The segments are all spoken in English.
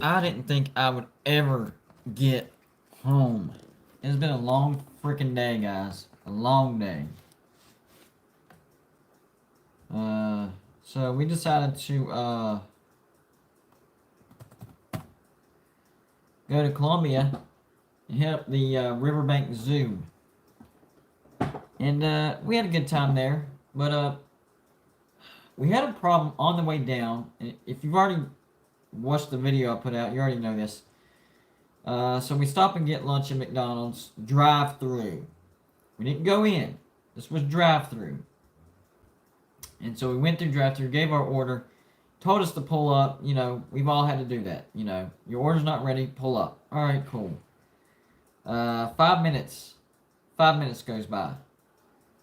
I didn't think I would ever get home. It's been a long freaking day, guys. A long day. Uh, so we decided to go to Columbia and hit up the Riverbank Zoo, and we had a good time there. But we had a problem on the way down. And if you've already watched the video I put out, you already know this. So we stop and get lunch at McDonald's drive-through. We didn't go in. This was drive-through. And so we went through drive-through, gave our order, told us to pull up. You know, we've all had to do that. You know, your order's not ready, pull up. All right, cool. 5 minutes. 5 minutes goes by.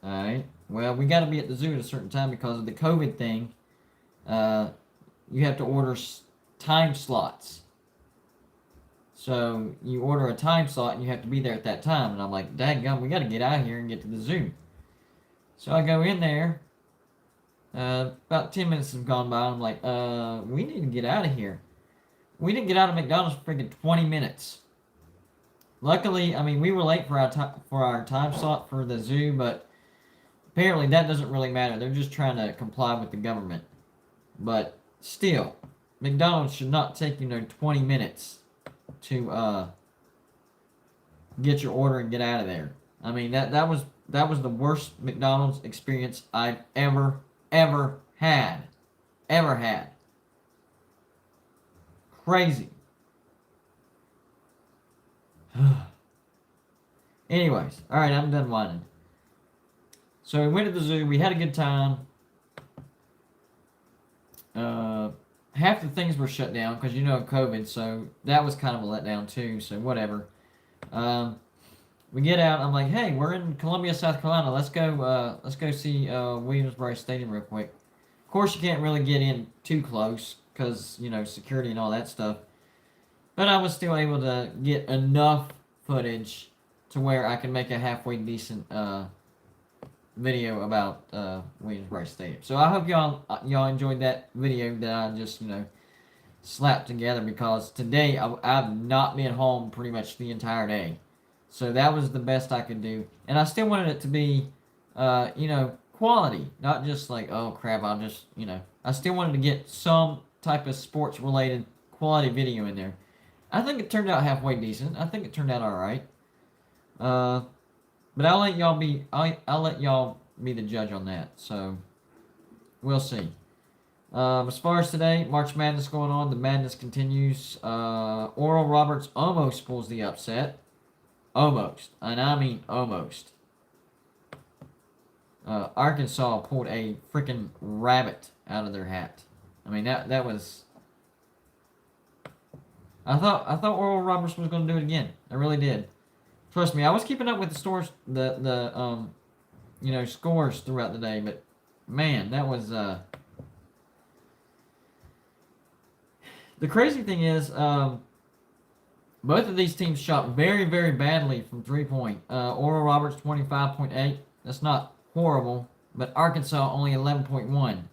All right. Well, we got to be at the zoo at a certain time because of the COVID thing. You have to order time slots. So you order a time slot and you have to be there at that time. And I'm like, daggum, we got to get out of here and get to the zoo. So I go in there. About 10 minutes have gone by. I'm like, we need to get out of here. We didn't get out of McDonald's for freaking 20 minutes. Luckily, I mean, we were late for our time slot for the zoo, but apparently that doesn't really matter. They're just trying to comply with the government. But still, McDonald's should not take 20 minutes to get your order and get out of there. I mean, that was the worst McDonald's experience I've ever had. Ever had. Crazy. Anyways, alright, I'm done whining. So we went to the zoo, we had a good time. Half the things were shut down because COVID, so that was kind of a letdown too, so whatever. We get out, I'm like, hey, we're in Columbia, South Carolina, let's go see Williams-Brice Stadium real quick. Of course, you can't really get in too close because, security and all that stuff. But I was still able to get enough footage to where I can make a halfway decent video about Williams-Brice Stadium. So I hope y'all enjoyed that video that I just slapped together because today I've not been home pretty much the entire day. So that was the best I could do, and I still wanted it to be quality, not just like, oh crap, I'll just I still wanted to get some type of sports related quality video in there. I think it turned out halfway decent. I think it turned out all right. But I'll let y'all be the judge on that. So we'll see. As far as today, March Madness going on. The madness continues. Oral Roberts almost pulls the upset. Almost, and I mean almost. Arkansas pulled a freaking rabbit out of their hat. I mean that was. I thought Oral Roberts was going to do it again. I really did. Trust me, I was keeping up with the scores throughout the day, but man, that was the crazy thing is both of these teams shot very, very badly from 3-point. Oral Roberts 25.8. That's not horrible, but Arkansas only 11.1.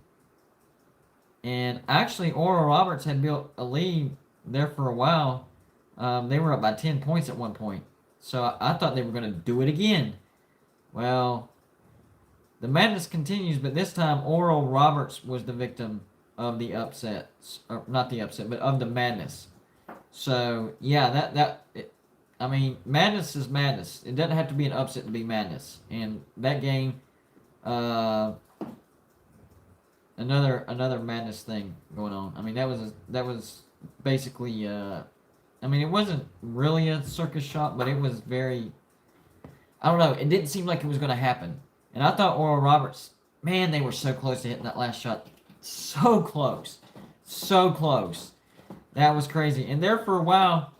And actually, Oral Roberts had built a lead there for a while. They were up by 10 points at one point. So I thought they were going to do it again. Well, the madness continues, but this time Oral Roberts was the victim of the upset. Or not the upset, but of the madness. So, yeah, madness is madness. It doesn't have to be an upset to be madness. And that game, another madness thing going on. I mean, that was basically, it wasn't really a circus shot, but it was very, I don't know, it didn't seem like it was going to happen. And I thought Oral Roberts, man, they were so close to hitting that last shot. So close. So close. That was crazy. And there for a while,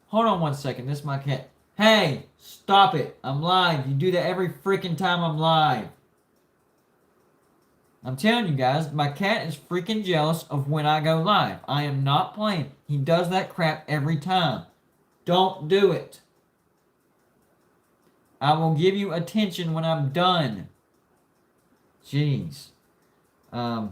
hold on one second, this is my cat. Hey, stop it. I'm live. You do that every freaking time I'm live. I'm telling you guys, my cat is freaking jealous of when I go live. I am not playing. He does that crap every time. Don't do it. I will give you attention when I'm done. Jeez. So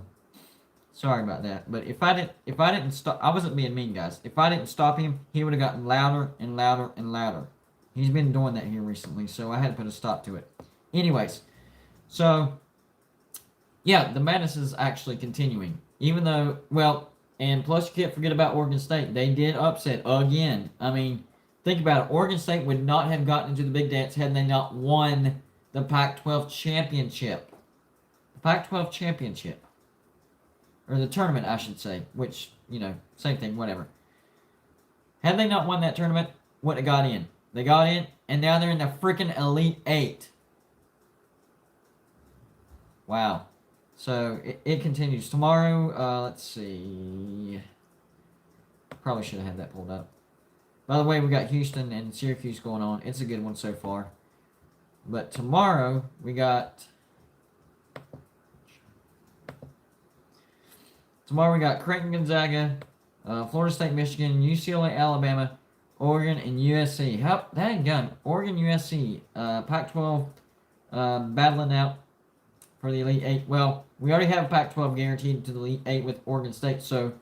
Sorry about that. But if I didn't stop, I wasn't being mean, guys. If I didn't stop him, he would have gotten louder and louder and louder. He's been doing that here recently, so I had to put a stop to it. Anyways, so yeah, the madness is actually continuing. Even though, well, and plus you can't forget about Oregon State. They did upset again. I mean, think about it. Oregon State would not have gotten into the big dance had they not won the Pac-12 championship. The Pac-12 championship. Or the tournament, I should say. Which, same thing, whatever. Had they not won that tournament, wouldn't have got in. They got in, and now they're in the freaking Elite Eight. Wow. So, it continues. Tomorrow, let's see. Probably should have had that pulled up. By the way, we got Houston and Syracuse going on. It's a good one so far. But tomorrow, we got... Tomorrow, we got Creighton, Gonzaga, Florida State, Michigan, UCLA, Alabama, Oregon, and USC. How that gun? Oregon, USC, Pac-12 battling out for the Elite Eight. Well, we already have Pac-12 guaranteed to the Elite Eight with Oregon State, so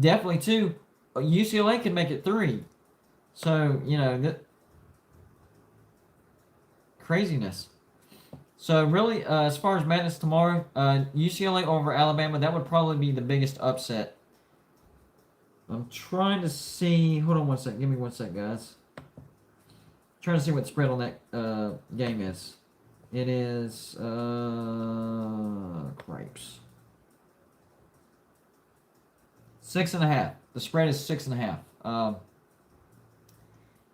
definitely 2. UCLA can make it 3. So, craziness. So, really, as far as madness tomorrow, UCLA over Alabama, that would probably be the biggest upset. I'm trying to see... Hold on one sec. Give me one sec, guys. Trying to see what the spread on that game is. It is... cripes. 6.5. The spread is 6.5.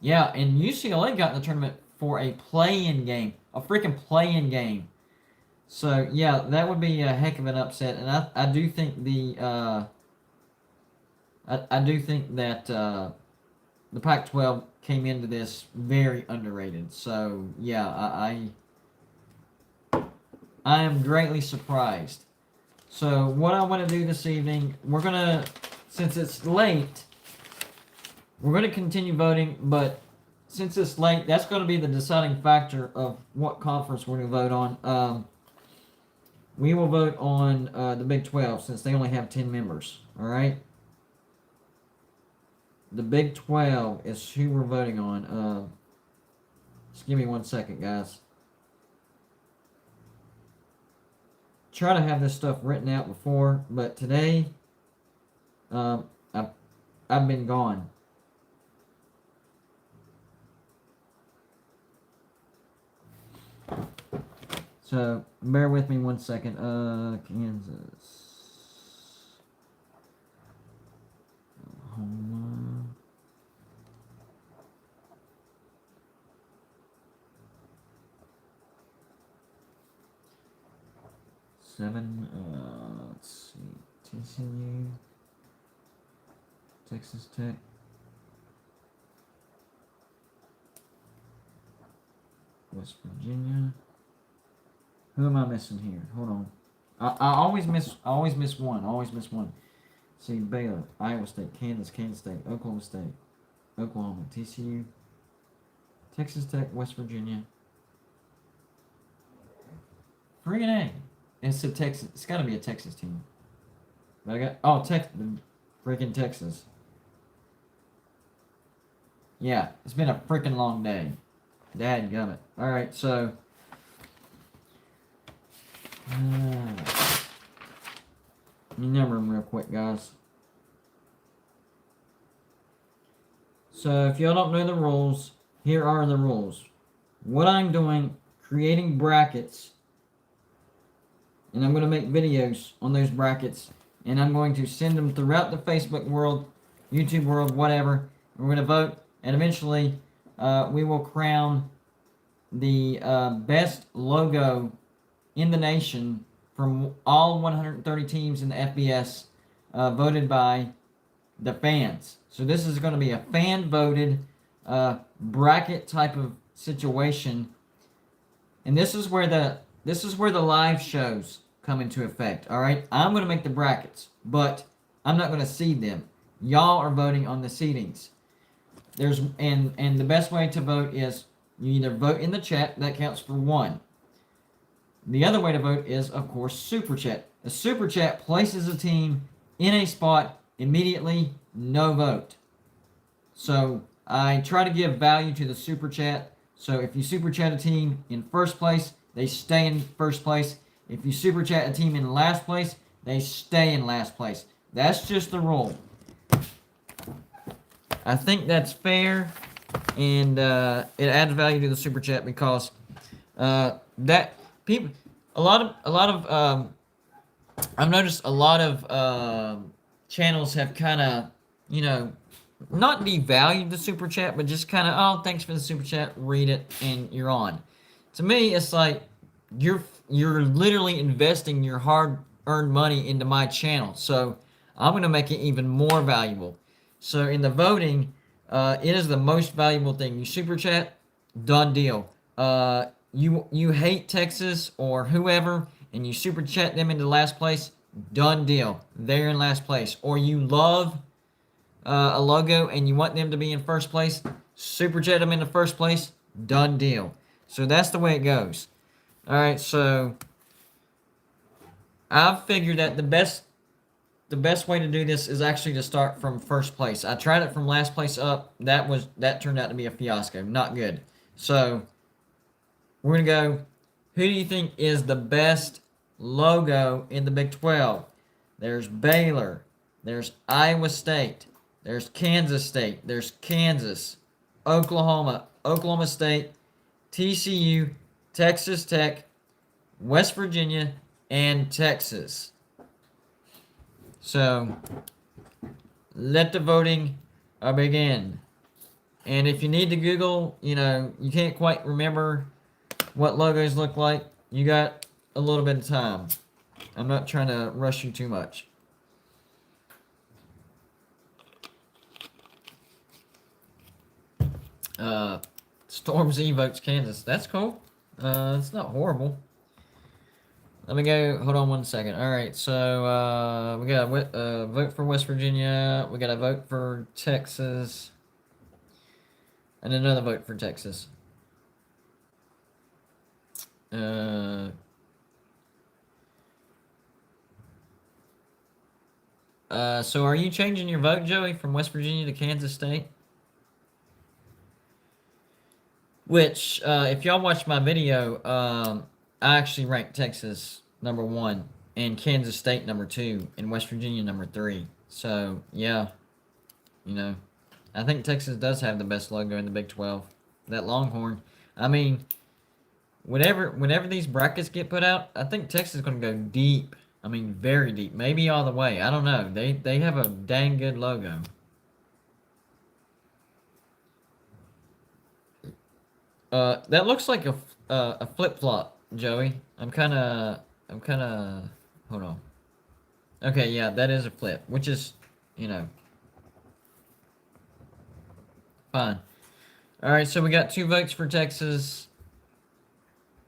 Yeah, and UCLA got in the tournament for a play-in game. A freaking play-in game. So, yeah, that would be a heck of an upset. And I do think the... I do think that the Pac-12 came into this very underrated. So, yeah, I am greatly surprised. So, what I want to do this evening, we're going to, since it's late, we're going to continue voting, but since it's late, that's going to be the deciding factor of what conference we're going to vote on. We will vote on the Big 12 since they only have 10 members, all right? The Big 12 is who we're voting on. Just give me one second, guys. Try to have this stuff written out before, but today, I've been gone. So, bear with me one second. Kansas. Oklahoma. Seven. Let's see. TCU. Texas Tech. West Virginia. Who am I missing here? Hold on. I always miss one. Always miss one. See, Baylor, Iowa State, Kansas State, Oklahoma State, Oklahoma, TCU, Texas Tech, West Virginia. Friggin' A. It's a Texas. It's got to be a Texas team. But I got freaking Texas. Yeah, it's been a freaking long day. Dadgummit. All right, so. Let me number them real quick, guys. So, if y'all don't know the rules, here are the rules. What I'm doing, creating brackets, and I'm going to make videos on those brackets, and I'm going to send them throughout the Facebook world, YouTube world, whatever. We're going to vote, and eventually we will crown the best logo in the nation from all 130 teams in the FBS, voted by the fans. So this is going to be a fan-voted bracket type of situation, and this is where the live shows come into effect. All right, I'm going to make the brackets, but I'm not going to seed them. Y'all are voting on the seedings. And the best way to vote is you either vote in the chat, that counts for 1. The other way to vote is, of course, Super Chat. A Super Chat places a team in a spot immediately, no vote. So I try to give value to the Super Chat. So if you Super Chat a team in first place, they stay in first place. If you Super Chat a team in last place, they stay in last place. That's just the rule. I think that's fair, and it adds value to the Super Chat because that people, a lot of I've noticed a lot of channels have kind of, you know, not devalued the super chat, but just kind of, oh, thanks for the super chat, read it, and you're on. To me, it's like you're literally investing your hard-earned money into my channel, so I'm gonna make it even more valuable. So in the voting, it is the most valuable thing. You super chat, done deal. You hate Texas or whoever, and you super chat them into last place, done deal. They're in last place. Or you love a logo and you want them to be in first place, super chat them in the first place, done deal. So that's the way it goes. All right, so I've figured that the best way to do this is actually to start from first place. I tried it from last place up. That turned out to be a fiasco. Not good. So we're gonna go. Who do you think is the best logo in the Big 12? There's Baylor. There's Iowa State. There's Kansas State. There's Kansas, Oklahoma, Oklahoma State, TCU, Texas Tech, West Virginia, and Texas. So let the voting begin. And if you need to Google, you can't quite remember what logos look like, you got a little bit of time. I'm not trying to rush you too much. Stormzy votes Kansas. That's cool. It's not horrible. Let me go. Hold on one second. All right, so we got a vote for West Virginia. We got a vote for Texas, and another vote for Texas. So are you changing your vote, Joey, from West Virginia to Kansas State? Which, if y'all watch my video, I actually ranked Texas number 1 and Kansas State number 2 and West Virginia number 3. So, yeah, I think Texas does have the best logo in the Big 12. That Longhorn. I mean, whenever these brackets get put out, I think Texas is going to go deep. I mean, very deep. Maybe all the way. I don't know. They have a dang good logo. That looks like a flip-flop, Joey. I'm kind of, hold on. Okay, yeah, that is a flip, which is, fine. All right, so we got 2 votes for Texas.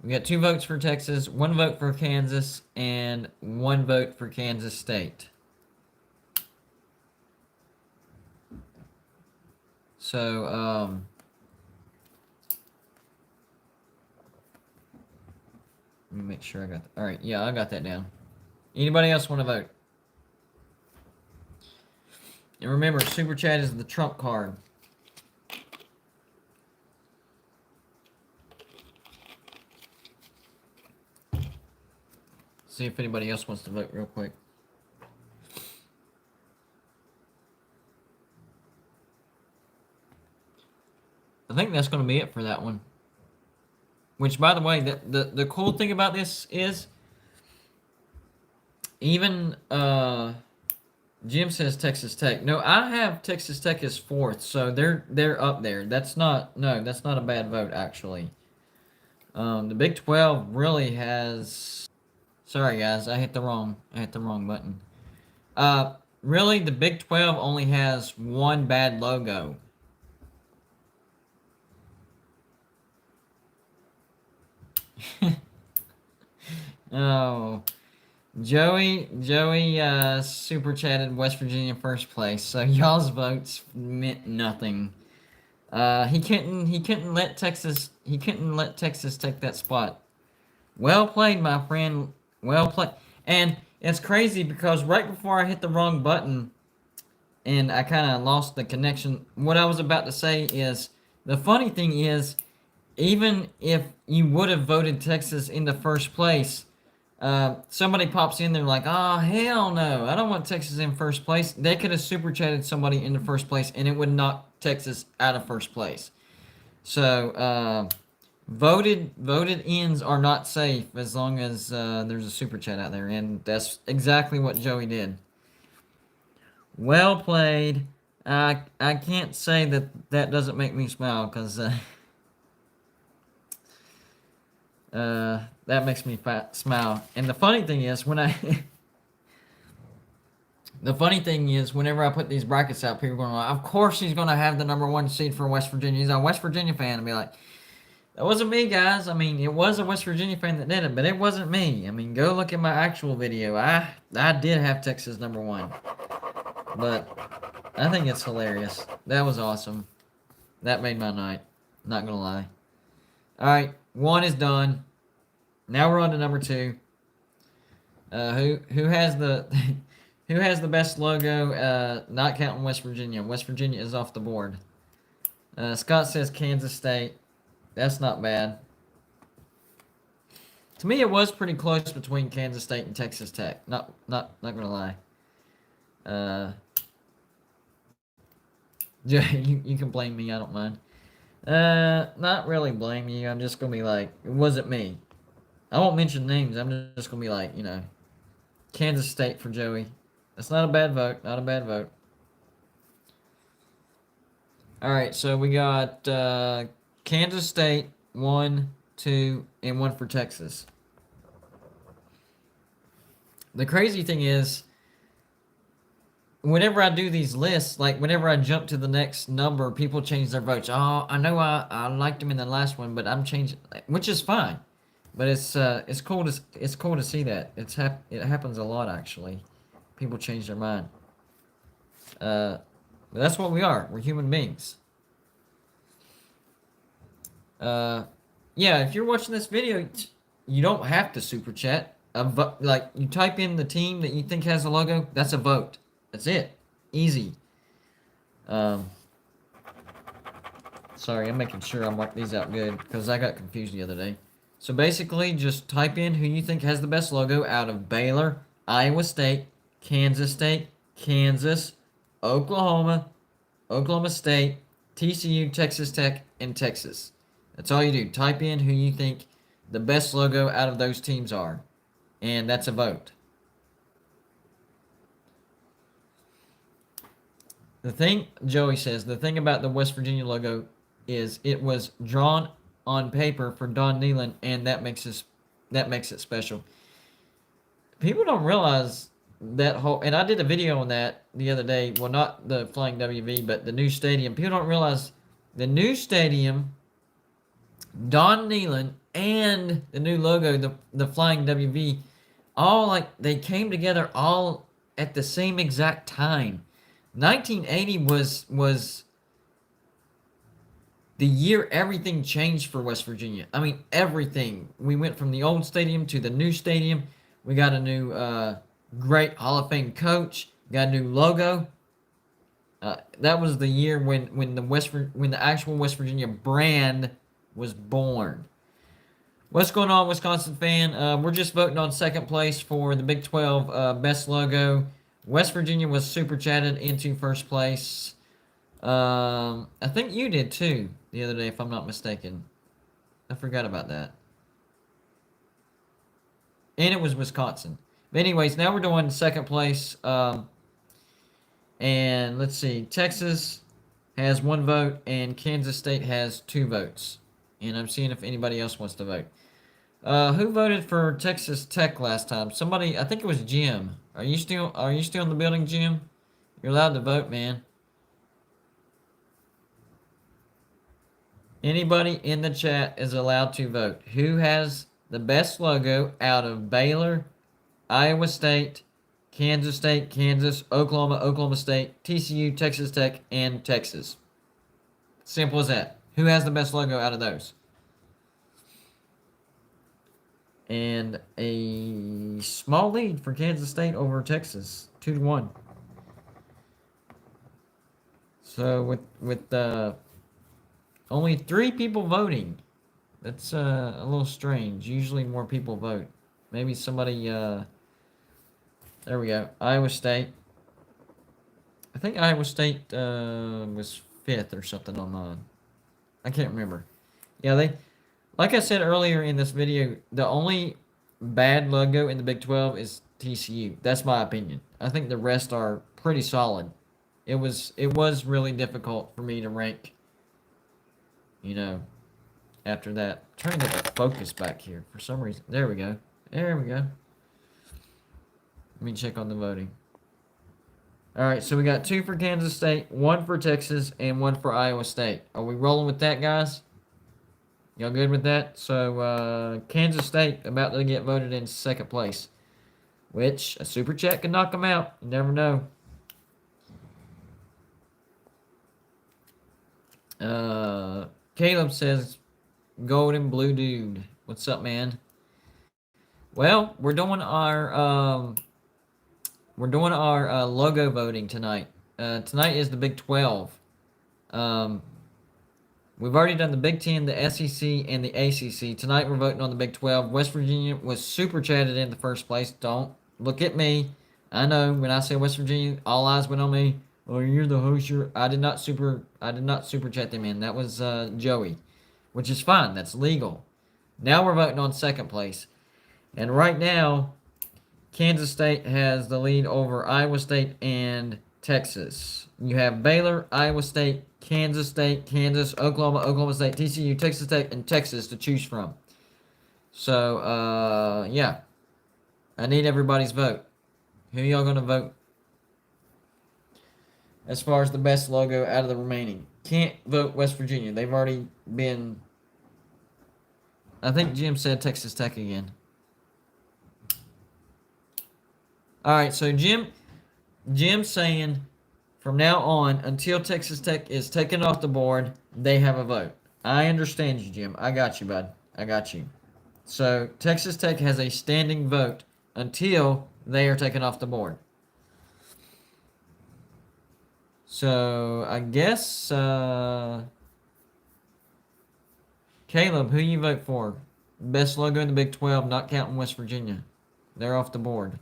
We got 2 votes for Texas, 1 vote for Kansas, and 1 vote for Kansas State. So, let me make sure I got that. All right, yeah, I got that down. Anybody else want to vote? And remember, Super Chat is the trump card. See if anybody else wants to vote real quick. I think that's going to be it for that one. Which, by the way, the cool thing about this is, even Jim says Texas Tech. No, I have Texas Tech as 4th, so they're up there. That's not a bad vote actually. The Big 12 really has. Sorry guys, I hit the wrong button. Really, the Big 12 only has 1 bad logo. Oh, Joey super chatted West Virginia first place, so y'all's votes meant nothing. He couldn't let Texas take that spot. Well played, my friend. Well played. And it's crazy because right before I hit the wrong button and I kind of lost the connection, what I was about to say is the funny thing is, even if you would have voted Texas in the first place, somebody pops in there like, oh, hell no, I don't want Texas in first place. They could have super chatted somebody in the first place and it would knock Texas out of first place. So, voted ends are not safe as long as there's a super chat out there, and that's exactly what Joey did. Well played. I can't say that that doesn't make me smile because that makes me smile. And the funny thing is when I the funny thing is whenever I put these brackets out, people are going like, of course he's going to have the number one seed for West Virginia. He's a West Virginia fan, and be like, that wasn't me, guys. I mean, it was a West Virginia fan that did it, but it wasn't me. I mean, go look at my actual video. I did have Texas number one, but I think it's hilarious. That was awesome. That made my night. Not gonna lie. All right, one is done. Now we're on to number two. Who has the who has the best logo? Not counting West Virginia. West Virginia is off the board. Scott says Kansas State. That's not bad. To me, it was pretty close between Kansas State and Texas Tech. Not gonna lie. You can blame me. I don't mind. Not really blame you. I'm just gonna be like, it wasn't me. I won't mention names. I'm just gonna be like, Kansas State for Joey. That's not a bad vote. Not a bad vote. All right, so we got Kansas State 1, 2, and 1 for Texas. The crazy thing is, whenever I do these lists, like whenever I jump to the next number, people change their votes. Oh, I know I liked them in the last one, but I'm changing, which is fine. But it's cool to see that it happens a lot actually. People change their mind. But that's what we are. We're human beings. Yeah, if you're watching this video, you don't have to super chat. Like you type in the team that you think has a logo. That's a vote. That's it. Easy. Sorry, I'm making sure I mark these out good because I got confused the other day. So basically, just type in who you think has the best logo out of Baylor, Iowa State, Kansas, Oklahoma, Oklahoma State, TCU, Texas Tech, and Texas. That's all you do. Type in who you think the best logo out of those teams are. And that's a vote. The thing, Joey says, the thing about the West Virginia logo is it was drawn on paper for Don Nehlen, and that makes it special. People don't realize that whole, and I did a video on that the other day. Well, not the Flying WV, but the new stadium. People don't realize the new stadium, Don Nehlen, and the new logo, the Flying WV, all like they came together all at the same exact time. 1980 was the year everything changed for West Virginia. I mean, everything. We went from the old stadium to the new stadium. We got a new great Hall of Fame coach. Got a new logo. That was the year when the actual West Virginia brand was born. What's going on, Wisconsin fan? We're just voting on second place for the Big 12 best logo. West Virginia was super chatted into first place. I think you did too the other day, if I'm not mistaken. I forgot about that. And it was Wisconsin. But anyways, now we're doing second place. And let's see. Texas has 1 vote, and Kansas State has 2 votes. And I'm seeing if anybody else wants to vote. Who voted for Texas Tech last time? Somebody, I think it was Jim. Are you still in the building, Jim? You're allowed to vote, man. Anybody in the chat is allowed to vote. Who has the best logo out of Baylor, Iowa State, Kansas, Oklahoma State, TCU, Texas Tech, and Texas? Simple as that. Who has the best logo out of those? and a small lead for Kansas State over Texas, 2-1. So with only 3 people voting, that's a little strange. Usually more people vote. Maybe somebody. There we go. Iowa State. I think Iowa State was 5th or something on mine. I can't remember. Yeah, they. Like I said earlier in this video, the only bad logo in the Big 12 is TCU. That's my opinion. I think the rest are pretty solid. It was really difficult for me to rank, you know, after that. I'm trying to get the focus back here for some reason. There we go. There we go. Let me check on the voting. All right, so we got 2 for Kansas State, 1 for Texas, and 1 for Iowa State. Are we rolling with that, guys? Y'all good with that? So, Kansas State about to get voted in 2nd place, which a super chat can knock them out. You never know. Caleb says, Golden Blue Dude. What's up, man? Well, we're doing our logo voting tonight. Tonight is the Big 12. We've already done the Big 10, the SEC, and the ACC. Tonight we're voting on the Big 12. West Virginia was super chatted in the first place. Don't look at me. I know when I say West Virginia, all eyes went on me. Oh, you're the host. I did not super chat them in. That was Joey, which is fine. That's legal. Now we're voting on 2nd place, and right now, Kansas State has the lead over Iowa State and Texas. You have Baylor, Iowa State, Kansas, Oklahoma State, TCU, Texas Tech, and Texas to choose from. So, yeah. I need everybody's vote. Who y'all going to vote as far as the best logo out of the remaining? Can't vote West Virginia. They've already been... I think Jim said Texas Tech again. All right, so Jim's saying from now on, until Texas Tech is taken off the board, they have a vote. I understand you, Jim. I got you, bud. I got you. So Texas Tech has a standing vote until they are taken off the board. So I guess Caleb, who you vote for? Best logo in the Big 12, not counting West Virginia. They're off the board.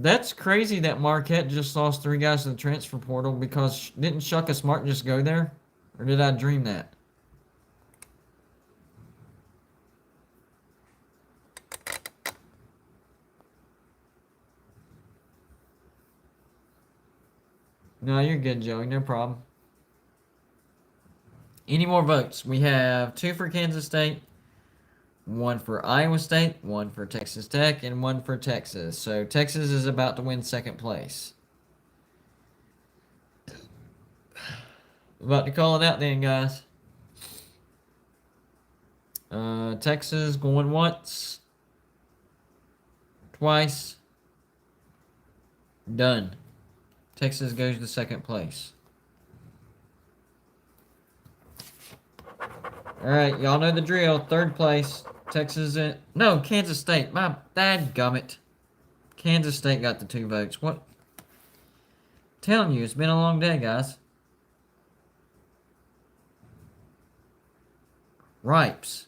That's crazy that Marquette just lost 3 guys to the transfer portal because didn't Shaka Smart just go there? Or did I dream that? No, you're good, Joey. No problem. Any more votes? We have 2 for Kansas State, 1 for Iowa State, 1 for Texas Tech, and 1 for Texas. So Texas is about to win 2nd place. About to call it out then, guys. Texas going once, twice, done. Texas goes to 2nd place. All right, y'all know the drill. 3rd place, Texas in... No, Kansas State. My dadgummit. Kansas State got the 2 votes. What? Telling you, it's been a long day, guys. Ripes.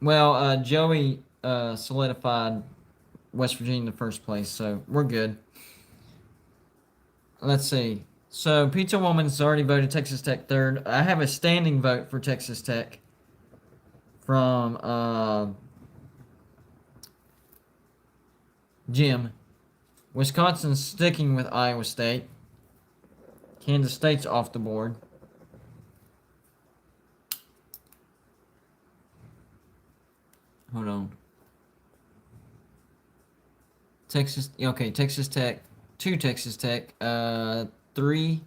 Well, Joey solidified West Virginia in the 1st place, so we're good. Let's see. So Pizza Woman's already voted Texas Tech 3rd. I have a standing vote for Texas Tech from Jim. Wisconsin's sticking with Iowa State. Kansas State's off the board. Hold on. Texas Tech, 2 Texas Tech, 3.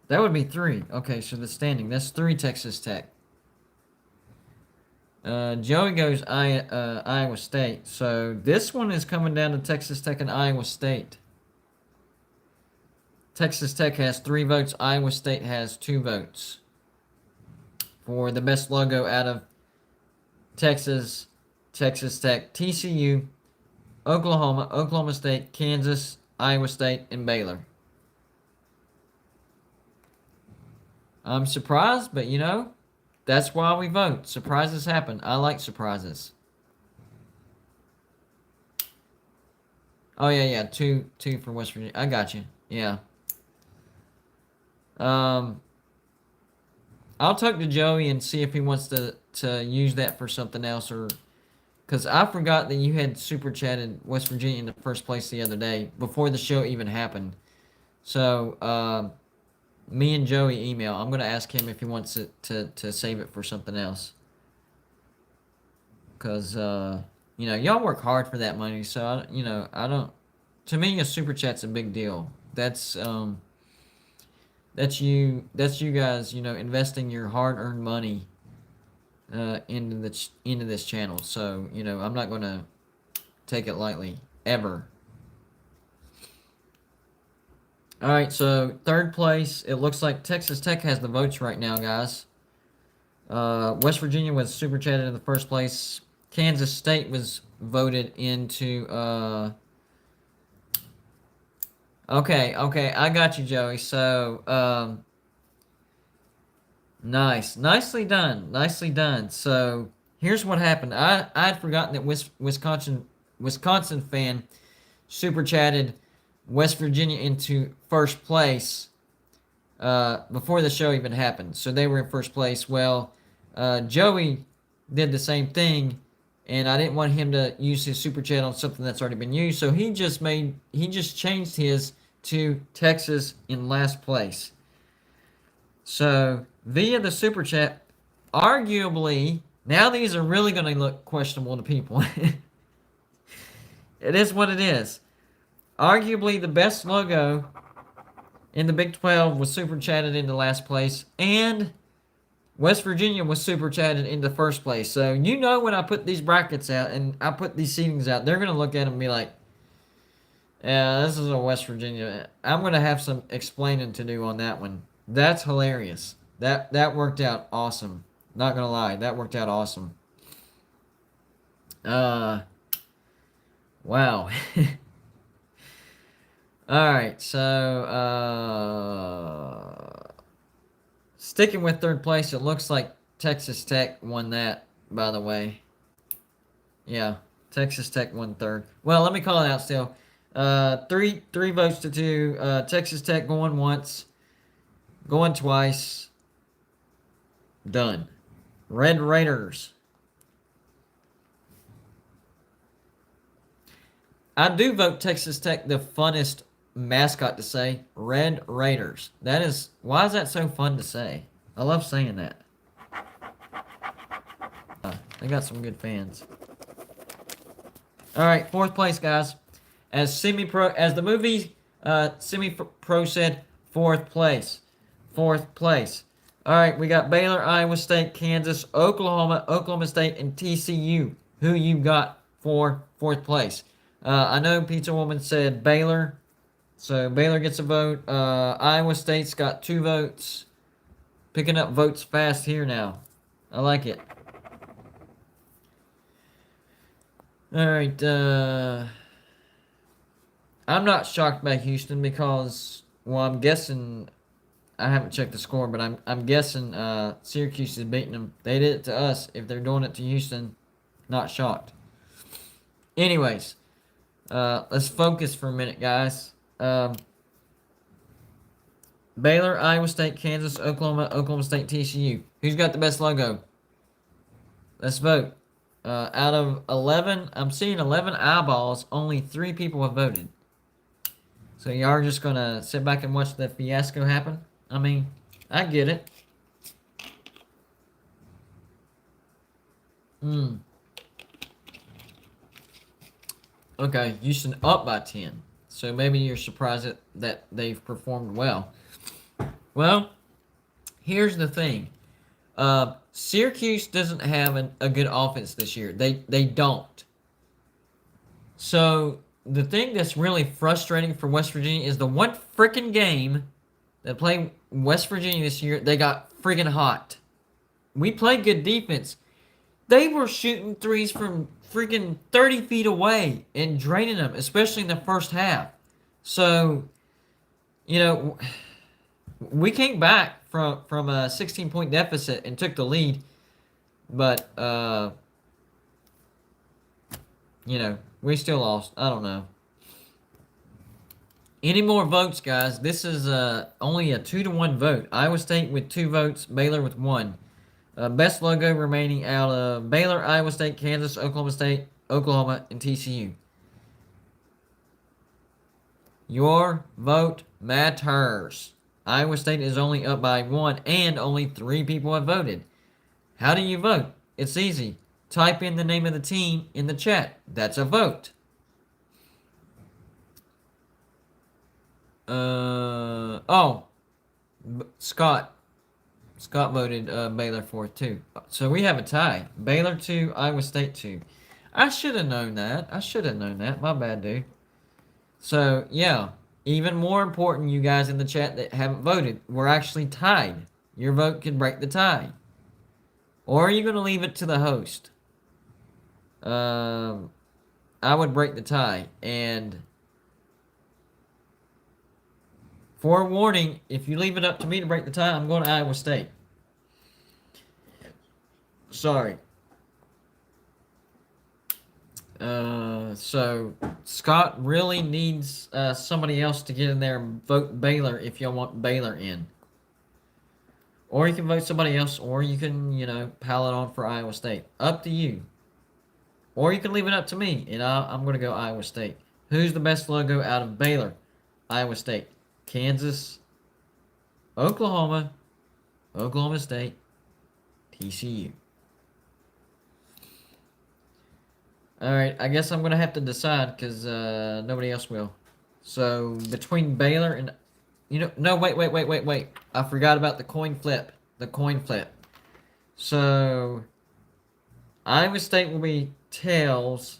That would be 3. Okay, so the standing, that's 3 Texas Tech. Joey goes Iowa State. So this one is coming down to Texas Tech and Iowa State. Texas Tech has 3 votes. Iowa State has 2 votes for the best logo out of Texas, Texas Tech, TCU, Oklahoma, Oklahoma State, Kansas, Iowa State, and Baylor. I'm surprised, but you know, that's why we vote. Surprises happen. I like surprises. Oh yeah, 2 for West Virginia. I got you. Yeah. I'll talk to Joey and see if he wants to use that for something else, or because I forgot that you had super chatted West Virginia in the first place the other day before the show even happened. So me and Joey email. I'm gonna ask him if he wants it to save it for something else. Cause you know, y'all work hard for that money, so I don't. To me, a super chat's a big deal. That's you guys, you know, investing your hard-earned money into this channel. So, you know, I'm not going to take it lightly ever. All right, so third place, it looks like Texas Tech has the votes right now, guys. West Virginia was super chatted in the first place. Kansas State was voted into Okay, I got you, Joey. So, nicely done. So, here's what happened. I'd forgotten that Wisconsin fan super chatted West Virginia into first place before the show even happened. So they were in first place. Well, Joey did the same thing, and I didn't want him to use his super chat on something that's already been used. So he just changed his to Texas in last place. So via the super chat, arguably, now these are really going to look questionable to people. It is what it is. Arguably the best logo in the Big 12 was super chatted into last place, and West Virginia was super chatted into first place. So you know, when I put these brackets out and I put these seedings out, they're going to look at them and be like, yeah, this is a West Virginia. I'm going to have some explaining to do on that one. That's hilarious. That worked out awesome. Not going to lie, that worked out awesome. Wow. All right, so sticking with third place, it looks like Texas Tech won that, by the way. Yeah, Texas Tech won third. Well, let me call it out still. Three votes to 2. Texas Tech going once, going twice. Done. Red Raiders. I do vote Texas Tech the funnest mascot to say. Red Raiders. Why is that so fun to say? I love saying that. They got some good fans. All right, fourth place, guys. As the movie Semi-Pro said, fourth place. All right, we got Baylor, Iowa State, Kansas, Oklahoma State, and TCU. Who you got for fourth place? I know Pizza Woman said Baylor, so Baylor gets a vote. Iowa State's got 2 votes. Picking up votes fast here now. I like it. All right, I'm not shocked by Houston because, well, I'm guessing, I haven't checked the score, but I'm guessing Syracuse is beating them. They did it to us. If they're doing it to Houston, not shocked. Anyways, let's focus for a minute, guys. Baylor, Iowa State, Kansas, Oklahoma State, TCU. Who's got the best logo? Let's vote. Out of 11, I'm seeing 11 eyeballs. Only 3 people have voted. So y'all are just gonna sit back and watch the fiasco happen? I mean, I get it. Okay, Houston up by 10. So maybe you're surprised that they've performed well. Well, here's the thing. Syracuse doesn't have a good offense this year. They don't. So the thing that's really frustrating for West Virginia is the one freaking game that played West Virginia this year, they got friggin' hot. We played good defense. They were shooting threes from freaking 30 feet away and draining them, especially in the first half. So, you know, we came back from a 16-point deficit and took the lead, but you know, we still lost. I don't know. Any more votes, guys? This is only a 2-1 vote. Iowa State with 2 votes, Baylor with 1. Best logo remaining out of Baylor, Iowa State, Kansas, Oklahoma State, Oklahoma, and TCU. Your vote matters. Iowa State is only up by 1, and only 3 people have voted. How do you vote? It's easy. Type in the name of the team in the chat. That's a vote. Scott. Scott voted Baylor 4 too. So we have a tie. Baylor 2, Iowa State 2. I should have known that. My bad, dude. So, yeah. Even more important, you guys in the chat that haven't voted, we're actually tied. Your vote could break the tie. Or are you going to leave it to the host? I would break the tie. And forewarning, if you leave it up to me to break the tie, I'm going to Iowa State. Sorry. So Scott really needs somebody else to get in there and vote Baylor if y'all want Baylor in. Or you can vote somebody else, or you can, you know, pile it on for Iowa State. Up to you. Or you can leave it up to me, and I'm going to go Iowa State. Who's the best logo out of Baylor? Iowa State. Kansas, Oklahoma, Oklahoma State, TCU. Alright, I guess I'm going to have to decide because nobody else will. So, between Baylor and... You know, no, wait. I forgot about the coin flip. So, Iowa State will be tails,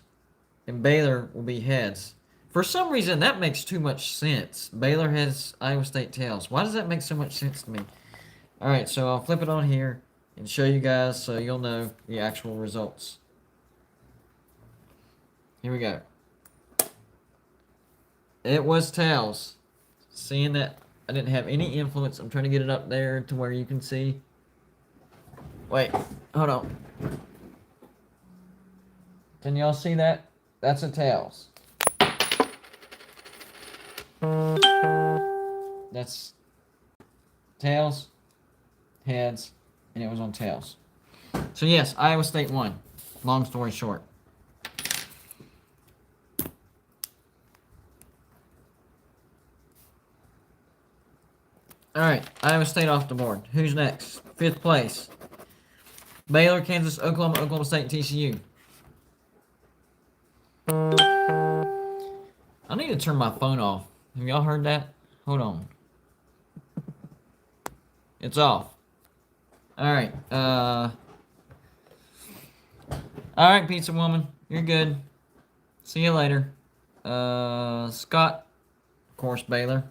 and Baylor will be heads. For some reason, that makes too much sense. Baylor has Iowa State tails. Why does that make so much sense to me? Alright, so I'll flip it on here and show you guys so you'll know the actual results. Here we go. It was tails. Seeing that I didn't have any influence, I'm trying to get it up there to where you can see. Wait, hold on. Can y'all see that? That's a tails. That's tails, heads, and it was on tails. So yes, Iowa State won. Long story short. Alright, Iowa State off the board. Who's next? 5th place. Baylor, Kansas, Oklahoma, Oklahoma State, TCU. I need to turn my phone off. Have y'all heard that? Hold on. It's off. Alright, Alright, Pizza Woman. You're good. See you later. Scott. Of course, Baylor.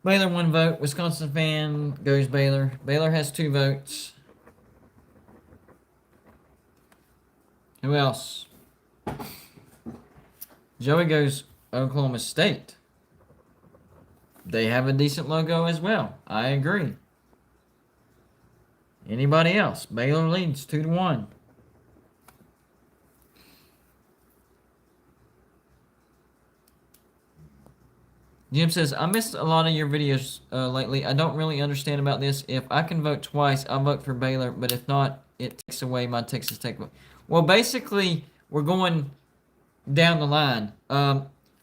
Baylor 1 vote. Wisconsin fan goes Baylor. Baylor has 2 votes. Who else? Joey goes Oklahoma State. They have a decent logo as well. I agree. Anybody else? Baylor leads 2-1. Jim says, I missed a lot of your videos lately. I don't really understand about this. If I can vote twice, I'll vote for Baylor. But if not, it takes away my Texas Tech vote. Well, basically, we're going down the line.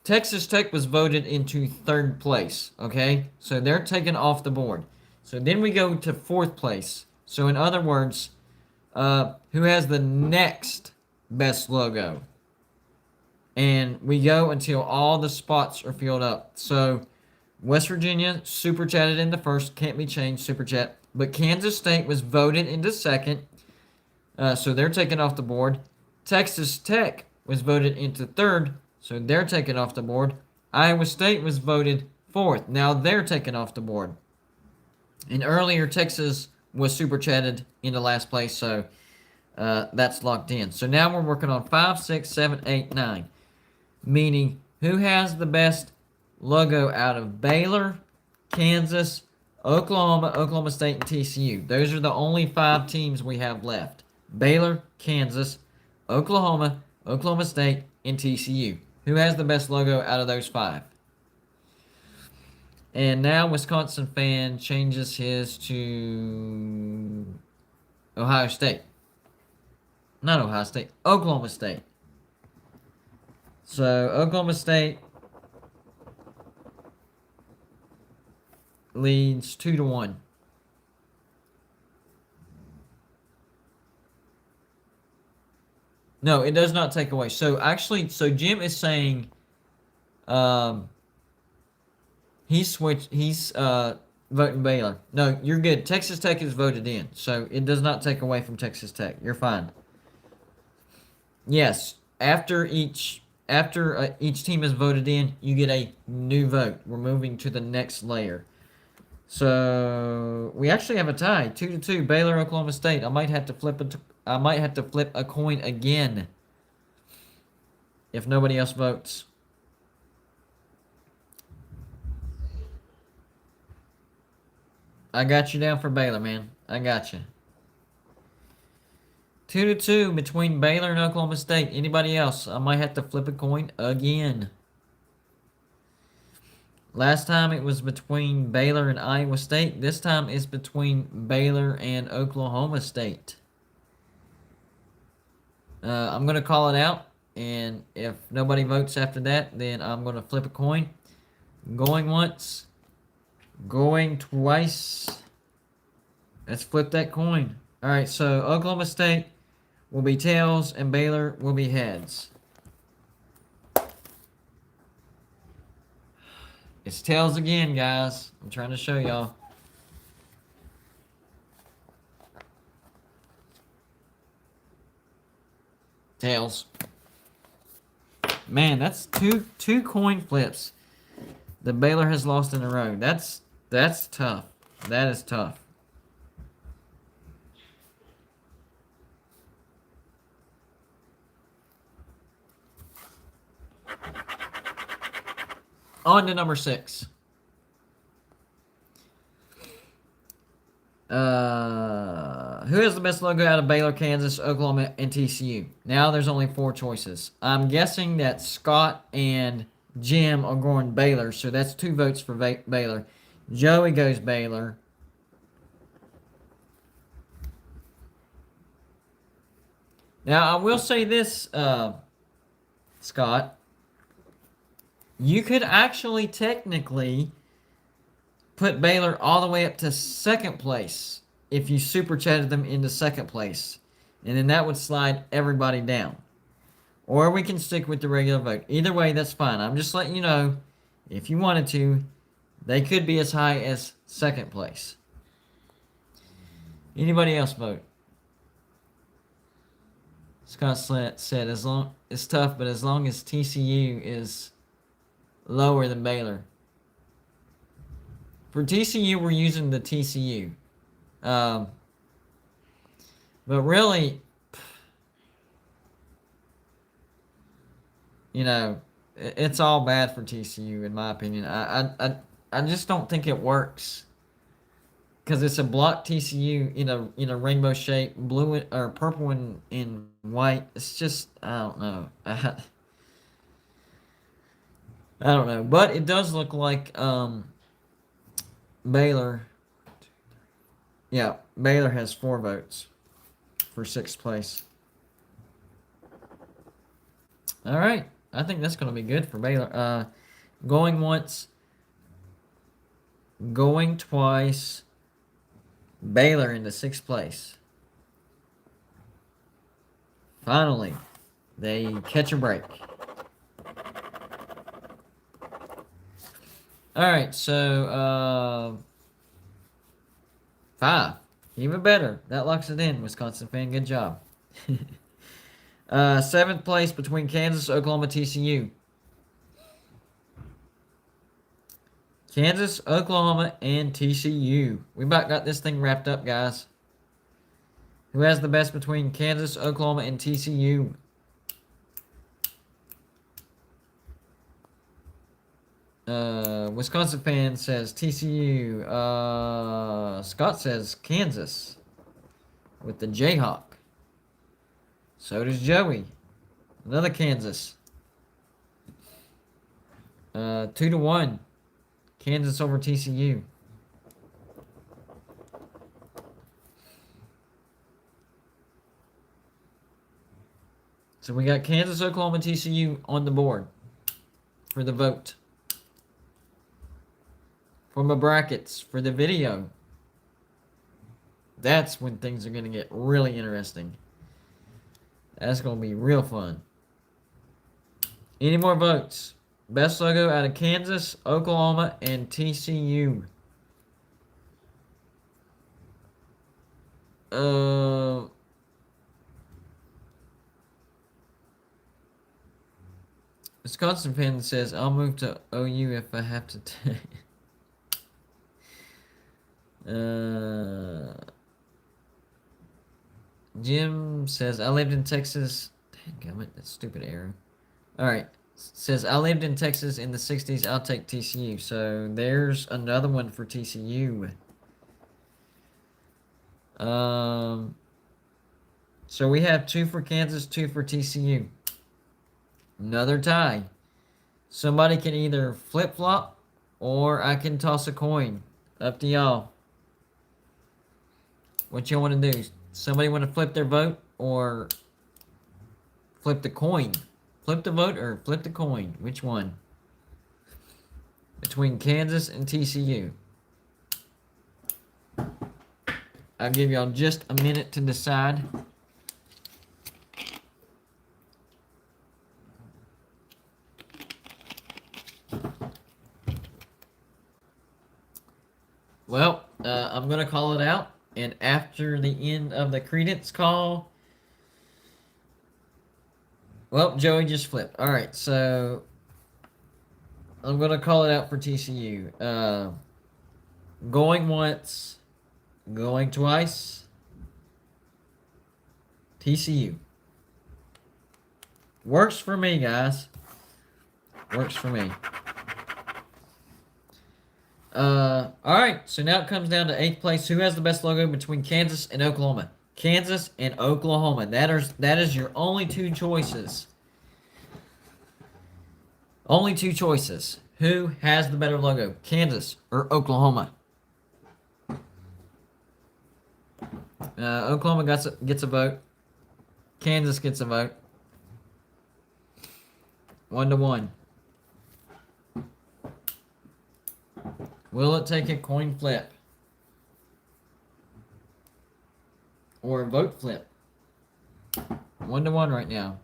Texas Tech was voted into 3rd place. Okay? So they're taken off the board. So then we go to 4th place. So in other words, who has the next best logo? And we go until all the spots are filled up. So West Virginia super chatted into first, can't be changed, super chat. But Kansas State was voted into second, so they're taken off the board. Texas Tech was voted into third, so they're taken off the board. Iowa State was voted fourth, now they're taken off the board. And earlier, Texas was super chatted into last place, so that's locked in. So now we're working on 5, 6, 7, 8, 9. Meaning, who has the best logo out of Baylor, Kansas, Oklahoma, Oklahoma State, and TCU? Those are the only 5 teams we have left. Baylor, Kansas, Oklahoma, Oklahoma State, and TCU. Who has the best logo out of those 5? And now Wisconsin fan changes his to Ohio State. Not Ohio State, Oklahoma State. So Oklahoma State leads 2-1. No, it does not take away. So actually, Jim is saying, he's voting Baylor. No, you're good. Texas Tech is voted in, so it does not take away from Texas Tech. You're fine. Yes, after each team is voted in, you get a new vote. We're moving to the next layer. So we actually have a tie, 2-2. Baylor, Oklahoma State. I might have to flip a coin again if nobody else votes. I got you down for Baylor, man. I got you. 2-2 between Baylor and Oklahoma State. Anybody else? I might have to flip a coin again. Last time it was between Baylor and Iowa State. This time it's between Baylor and Oklahoma State. I'm going to call it out. And if nobody votes after that, then I'm going to flip a coin. Going once. Going twice. Let's flip that coin. All right, so Oklahoma State will be tails and Baylor will be heads. It's tails again, guys. I'm trying to show y'all. Tails. Man, that's two coin flips that Baylor has lost in a row. That's tough. That is tough. On to number 6. Who has the best logo out of Baylor, Kansas, Oklahoma, and TCU? Now there's only 4 choices. I'm guessing that Scott and Jim are going Baylor, so that's 2 votes for Baylor. Joey goes Baylor. Now, I will say this, Scott. You could actually technically put Baylor all the way up to second place if you super chatted them into second place. And then that would slide everybody down. Or we can stick with the regular vote. Either way, that's fine. I'm just letting you know, if you wanted to, they could be as high as second place. Anybody else vote? Scott said, it's tough, but as long as TCU is lower than Baylor. For TCU, we're using the TCU. But really, you know, it's all bad for TCU in my opinion. I just don't think it works because it's a block TCU in a rainbow shape, blue or purple and white. It's just I don't know. I don't know, but it does look like Baylor. Yeah, Baylor has 4 votes for 6th place. All right, I think that's going to be good for Baylor. Going once, going twice. Baylor into 6th place. Finally, they catch a break. All right, so 5. Even better. That locks it in, Wisconsin fan. Good job. 7th place between Kansas, Oklahoma, TCU. Kansas, Oklahoma, and TCU. We about got this thing wrapped up, guys. Who has the best between Kansas, Oklahoma, and TCU? Wisconsin fan says TCU. Scott says Kansas with the Jayhawk. So does Joey. Another Kansas. 2-1. Kansas over TCU. So we got Kansas, Oklahoma, TCU on the board for the vote. For my brackets, for the video. That's when things are going to get really interesting. That's going to be real fun. Any more votes? Best logo out of Kansas, Oklahoma, and TCU. Wisconsin fan says, I'll move to OU if I have to take. Jim says, I lived in Texas. Dadgummit, that stupid arrow. Alright. Says, I lived in Texas in the 60s. I'll take TCU. So there's another one for TCU. So we have 2 for Kansas, 2 for TCU. Another tie. Somebody can either flip-flop or I can toss a coin. Up to y'all. What y'all want to do? Somebody want to flip their vote or flip the coin? Flip the vote or flip the coin? Which one? Between Kansas and TCU. I'll give y'all just a minute to decide. Well, I'm going to call it out. And after the end of the credence call... Well, Joey just flipped. All right, so... I'm going to call it out for TCU. Going once. Going twice. TCU. Works for me, guys. Works for me. Alright, so now it comes down to 8th place. Who has the best logo between Kansas and Oklahoma? Kansas and Oklahoma. That is your only 2 choices. Only 2 choices. Who has the better logo? Kansas or Oklahoma? Oklahoma gets a vote. Kansas gets a vote. 1-1. Will it take a coin flip? Or a vote flip? 1-1 right now.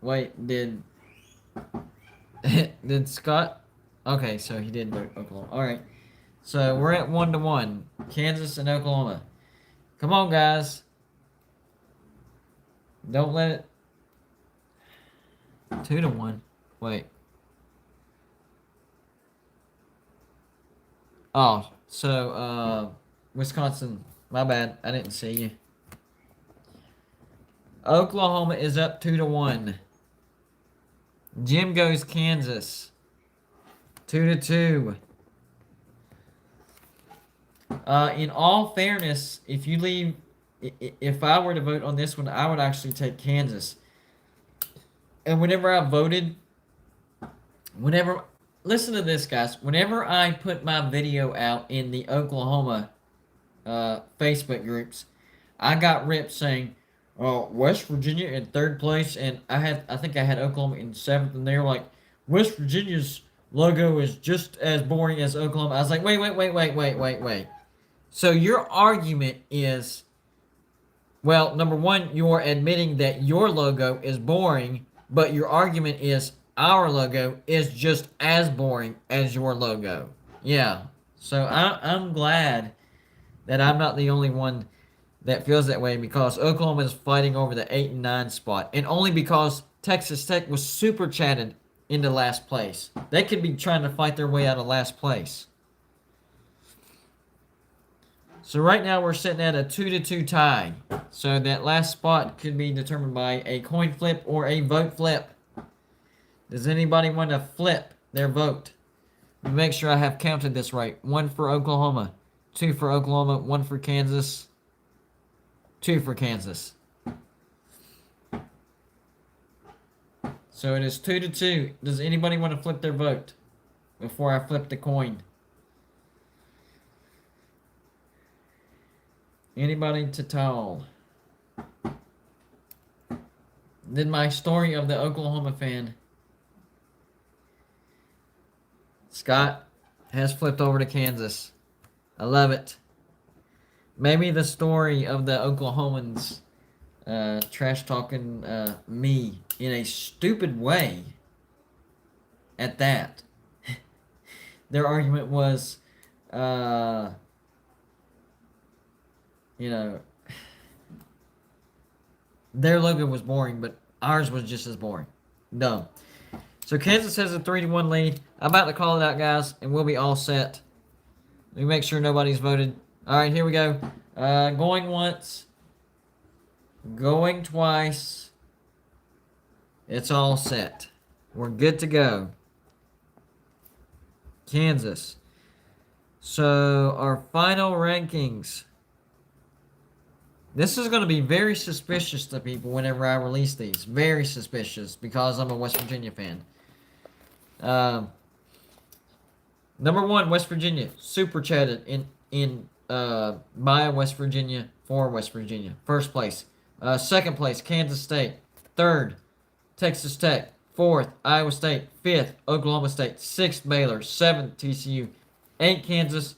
Wait, did Scott? Okay, so he did vote Oklahoma. All right, so we're at 1-1. Kansas and Oklahoma. Come on, guys. Don't let it. 2-1. Wait. Oh, so Wisconsin. My bad. I didn't see you. Oklahoma is up 2-1. Jim goes Kansas. 2-2. In all fairness, if I were to vote on this one, I would actually take Kansas. And whenever I voted, listen to this, guys. Whenever I put my video out in the Oklahoma Facebook groups, I got ripped saying, West Virginia in 3rd place, and I think I had Oklahoma in 7th, and they were like, West Virginia's logo is just as boring as Oklahoma. I was like, wait. So your argument is Well, number one, you're admitting that your logo is boring, but your argument is our logo is just as boring as your logo. Yeah. So I'm glad that I'm not the only one that feels that way, because Oklahoma is fighting over the 8 and 9 spot, and only because Texas Tech was super chatted into last place. They could be trying to fight their way out of last place. So right now we're sitting at a 2-2 tie. So that last spot could be determined by a coin flip or a vote flip. Does anybody want to flip their vote? Make sure I have counted this right. 1 for Oklahoma, 2 for Oklahoma, 1 for Kansas, 2 for Kansas. So it is 2-2. Does anybody want to flip their vote before I flip the coin? Anybody to tell? Then my story of the Oklahoma fan. Scott has flipped over to Kansas. I love it. Maybe the story of the Oklahomans trash talking me in a stupid way at that. Their argument was, their logo was boring, but ours was just as boring. Dumb. So Kansas has a 3-1 lead. I'm about to call it out, guys, and we'll be all set. Let me make sure nobody's voted. All right, here we go. Going once. Going twice. It's all set. We're good to go. Kansas. So our final rankings. This is going to be very suspicious to people whenever I release these. Very suspicious, because I'm a West Virginia fan. Number 1, West Virginia. Super chatted by West Virginia for West Virginia. First place. Second place, Kansas State. Third, Texas Tech. Fourth, Iowa State. Fifth, Oklahoma State. Sixth, Baylor. Seventh, TCU. 8, Kansas.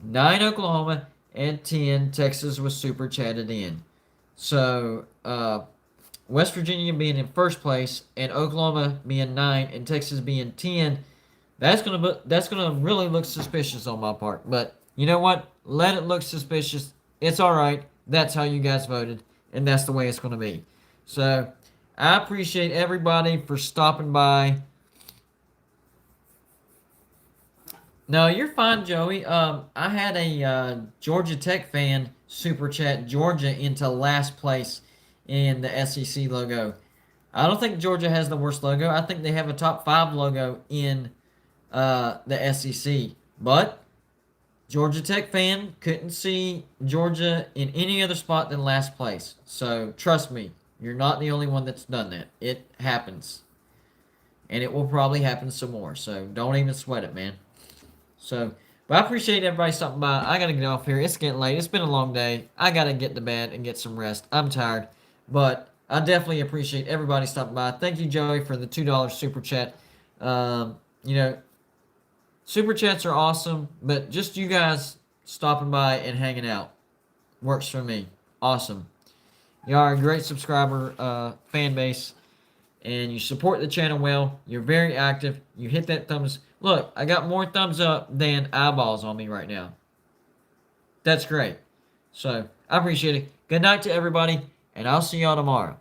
9, Oklahoma. And 10, Texas was super chatted in. So, West Virginia being in first place, and Oklahoma being 9, and Texas being 10, that's gonna really look suspicious on my part. But you know what? Let it look suspicious. It's all right. That's how you guys voted, and that's the way it's gonna be. So, I appreciate everybody for stopping by. No, you're fine, Joey. I had a Georgia Tech fan super chat Georgia into last place in the SEC logo. I don't think Georgia has the worst logo. I think they have a top 5 logo in the SEC. But Georgia Tech fan couldn't see Georgia in any other spot than last place. So trust me, you're not the only one that's done that. It happens. And it will probably happen some more. So don't even sweat it, man. So, but I appreciate everybody stopping by. I got to get off here. It's getting late. It's been a long day. I got to get to bed and get some rest. I'm tired. But I definitely appreciate everybody stopping by. Thank you, Joey, for the $2 super chat. Super chats are awesome, but just you guys stopping by and hanging out works for me. Awesome. You are a great subscriber fan base, and you support the channel well. You're very active. You hit that thumbs. Look, I got more thumbs up than eyeballs on me right now. That's great. So, I appreciate it. Good night to everybody, and I'll see y'all tomorrow.